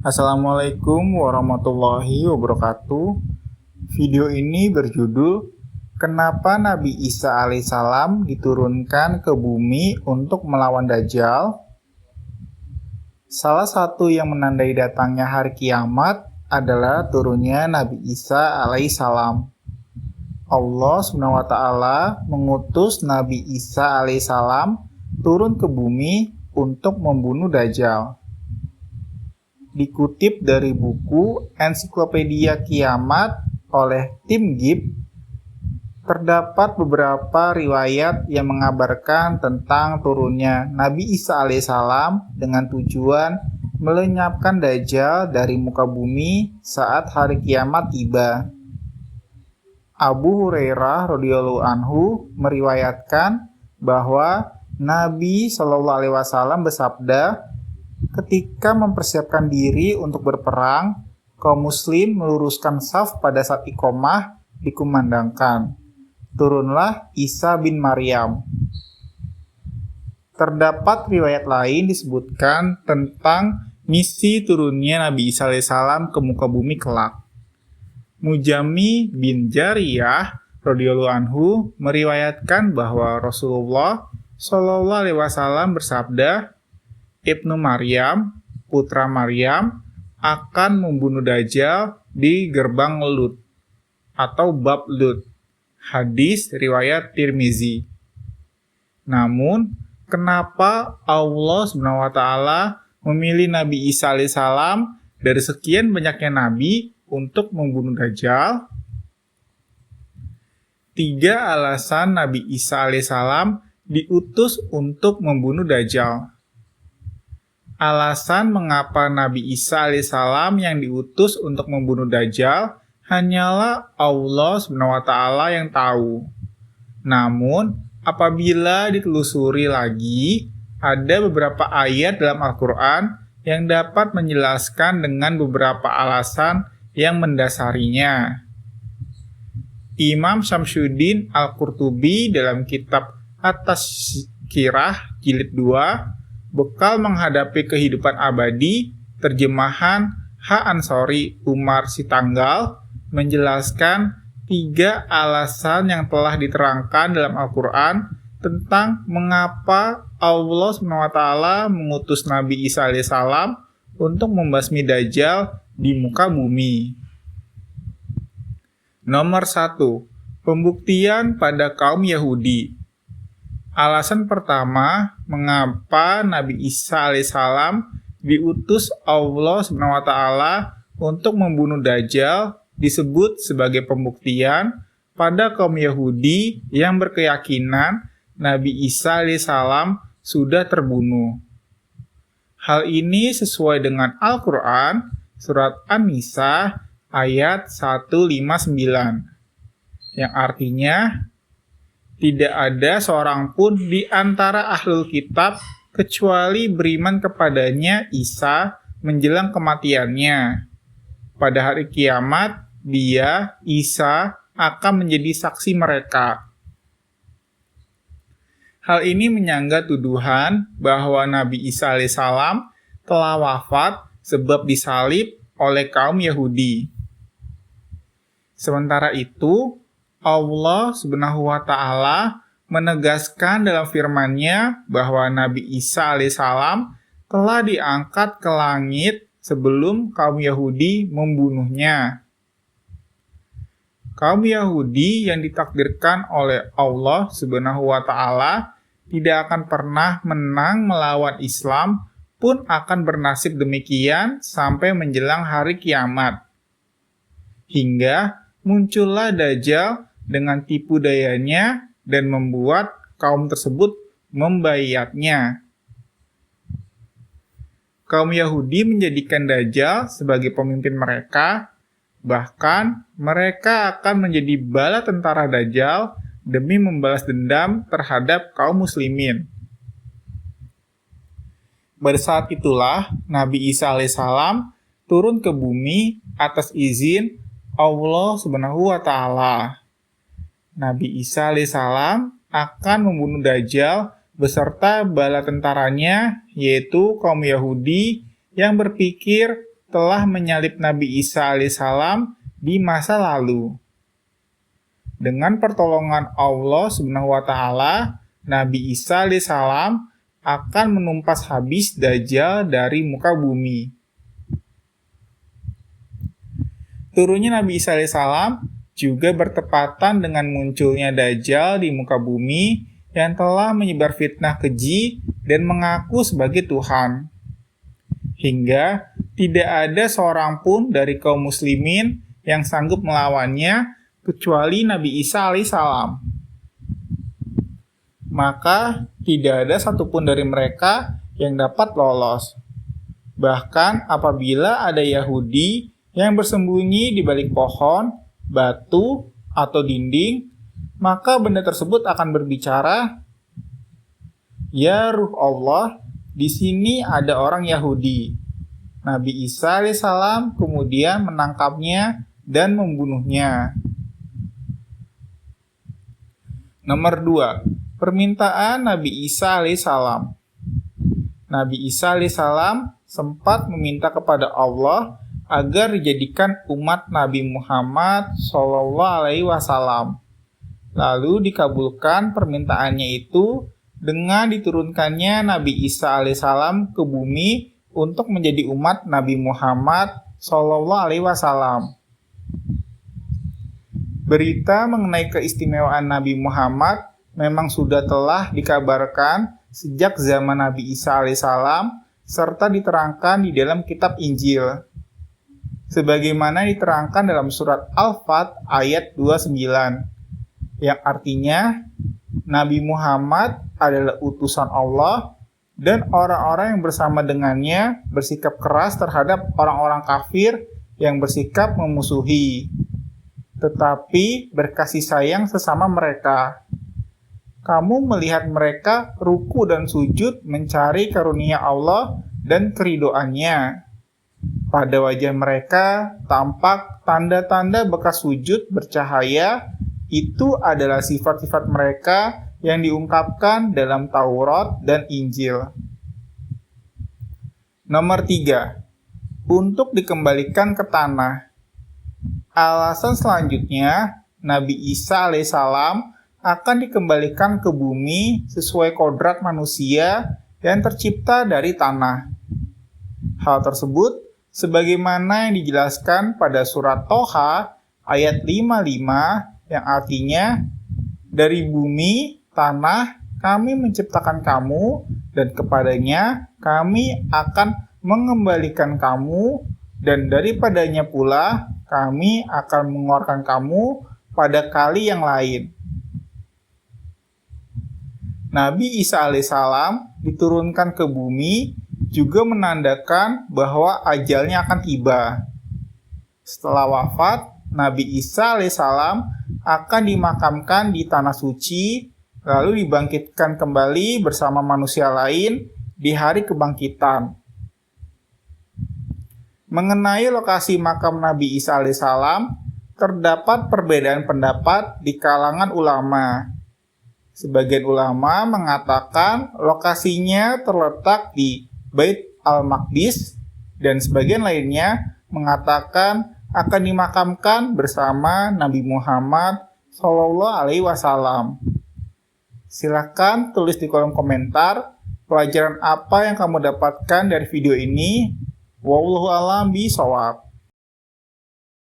Assalamualaikum warahmatullahi wabarakatuh. Video ini berjudul Kenapa Nabi Isa alaihissalam diturunkan ke bumi untuk melawan Dajjal? Salah satu yang menandai datangnya hari kiamat adalah turunnya Nabi Isa alaihissalam. Allah SWT mengutus Nabi Isa alaihissalam turun ke bumi untuk membunuh Dajjal. Dikutip dari buku Ensiklopedia Kiamat oleh Tim Gibb, terdapat beberapa riwayat yang mengabarkan tentang turunnya Nabi Isa alaihissalam dengan tujuan melenyapkan Dajjal dari muka bumi saat hari kiamat tiba. Abu Hurairah radhiyallahu anhu meriwayatkan bahwa Nabi SAW bersabda, ketika mempersiapkan diri untuk berperang, kaum muslim meluruskan saf pada saat iqomah dikumandangkan. Turunlah Isa bin Maryam. Terdapat riwayat lain disebutkan tentang misi turunnya Nabi Isa alaihissalam ke muka bumi kelak. Mujami bin Jariyah radhiyallahu anhu meriwayatkan bahwa Rasulullah SAW bersabda, Ibnu Maryam, putra Maryam, akan membunuh Dajjal di gerbang Lut atau bab Lut. Hadis riwayat Tirmizi. Namun, kenapa Allah SWT memilih Nabi Isa alaihissalam dari sekian banyaknya nabi untuk membunuh Dajjal? 3 alasan Nabi Isa alaihissalam diutus untuk membunuh Dajjal. Alasan mengapa Nabi Isa alaihissalam yang diutus untuk membunuh Dajjal hanyalah Allah SWT yang tahu. Namun, apabila ditelusuri lagi, ada beberapa ayat dalam Al-Quran yang dapat menjelaskan dengan beberapa alasan yang mendasarinya. Imam Syamsuddin Al-Qurtubi dalam kitab At-Tazkirah Jilid 2 Bekal menghadapi kehidupan abadi, terjemahan H. Ansori Umar Sitanggal, menjelaskan 3 alasan yang telah diterangkan dalam Al-Quran tentang mengapa Allah SWT mengutus Nabi Isa alaihissalam untuk membasmi Dajjal di muka bumi. Nomor 1. Pembuktian pada kaum Yahudi. Alasan pertama, mengapa Nabi Isa alaihissalam diutus Allah SWT untuk membunuh Dajjal disebut sebagai pembuktian pada kaum Yahudi yang berkeyakinan Nabi Isa alaihissalam sudah terbunuh. Hal ini sesuai dengan Al-Quran, surat An-Nisa ayat 159, yang artinya, tidak ada seorang pun di antara ahlul kitab kecuali beriman kepadanya Isa menjelang kematiannya. Pada hari kiamat, dia, Isa, akan menjadi saksi mereka. Hal ini menyanggah tuduhan bahwa Nabi Isa alaihissalam telah wafat sebab disalib oleh kaum Yahudi. Sementara itu, Allah SWT menegaskan dalam firman-Nya bahwa Nabi Isa alaihissalam telah diangkat ke langit sebelum kaum Yahudi membunuhnya. Kaum Yahudi yang ditakdirkan oleh Allah SWT tidak akan pernah menang melawan Islam pun akan bernasib demikian sampai menjelang hari kiamat. Hingga muncullah Dajjal dengan tipu dayanya dan membuat kaum tersebut membaiatnya. Kaum Yahudi menjadikan Dajjal sebagai pemimpin mereka, bahkan mereka akan menjadi bala tentara Dajjal demi membalas dendam terhadap kaum muslimin. Pada saat itulah Nabi Isa alaihissalam turun ke bumi atas izin Allah SWT. Nabi Isa alaihissalam akan membunuh Dajjal beserta bala tentaranya, yaitu kaum Yahudi yang berpikir telah menyalib Nabi Isa alaihissalam di masa lalu. Dengan pertolongan Allah Subhanahu wa taala, Nabi Isa alaihissalam akan menumpas habis Dajjal dari muka bumi. Turunnya Nabi Isa alaihissalam juga bertepatan dengan munculnya Dajjal di muka bumi yang telah menyebar fitnah keji dan mengaku sebagai Tuhan. Hingga tidak ada seorang pun dari kaum muslimin yang sanggup melawannya kecuali Nabi Isa alaihissalam. Maka tidak ada satupun dari mereka yang dapat lolos. Bahkan apabila ada Yahudi yang bersembunyi di balik pohon, batu, atau dinding, maka benda tersebut akan berbicara, "Ya Ruh Allah, di sini ada orang Yahudi." Nabi Isa alaihissalam kemudian menangkapnya dan membunuhnya. Nomor 2. Permintaan Nabi Isa alaihissalam. Nabi Isa alaihissalam sempat meminta kepada Allah agar dijadikan umat Nabi Muhammad SAW. Lalu dikabulkan permintaannya itu dengan diturunkannya Nabi Isa alaihissalam ke bumi untuk menjadi umat Nabi Muhammad SAW. Berita mengenai keistimewaan Nabi Muhammad memang sudah telah dikabarkan sejak zaman Nabi Isa alaihissalam serta diterangkan di dalam kitab Injil. Sebagaimana diterangkan dalam surat Al-Fat ayat 29, yang artinya Nabi Muhammad adalah utusan Allah dan orang-orang yang bersama dengannya bersikap keras terhadap orang-orang kafir yang bersikap memusuhi, tetapi berkasih sayang sesama mereka. Kamu melihat mereka ruku dan sujud mencari karunia Allah dan keridoannya. Pada wajah mereka tampak tanda-tanda bekas sujud bercahaya. Itu adalah sifat-sifat mereka yang diungkapkan dalam Taurat dan Injil. Nomor 3. Untuk dikembalikan ke tanah. Alasan selanjutnya, Nabi Isa alaihissalam akan dikembalikan ke bumi sesuai kodrat manusia yang tercipta dari tanah. Hal tersebut sebagaimana yang dijelaskan pada surat Toha ayat 55 yang artinya, dari bumi, tanah, kami menciptakan kamu dan kepadanya kami akan mengembalikan kamu dan daripadanya pula kami akan mengeluarkan kamu pada kali yang lain. Nabi Isa alaihissalam diturunkan ke bumi juga menandakan bahwa ajalnya akan tiba. Setelah wafat, Nabi Isa alaihissalam akan dimakamkan di tanah suci, lalu dibangkitkan kembali bersama manusia lain di hari kebangkitan. Mengenai lokasi makam Nabi Isa alaihissalam, terdapat perbedaan pendapat di kalangan ulama. Sebagian ulama mengatakan lokasinya terletak di Bait al-Maqdis dan sebagian lainnya mengatakan akan dimakamkan bersama Nabi Muhammad SAW. Silakan tulis di kolom komentar pelajaran apa yang kamu dapatkan dari video ini. Wallahu a'lam bishawab.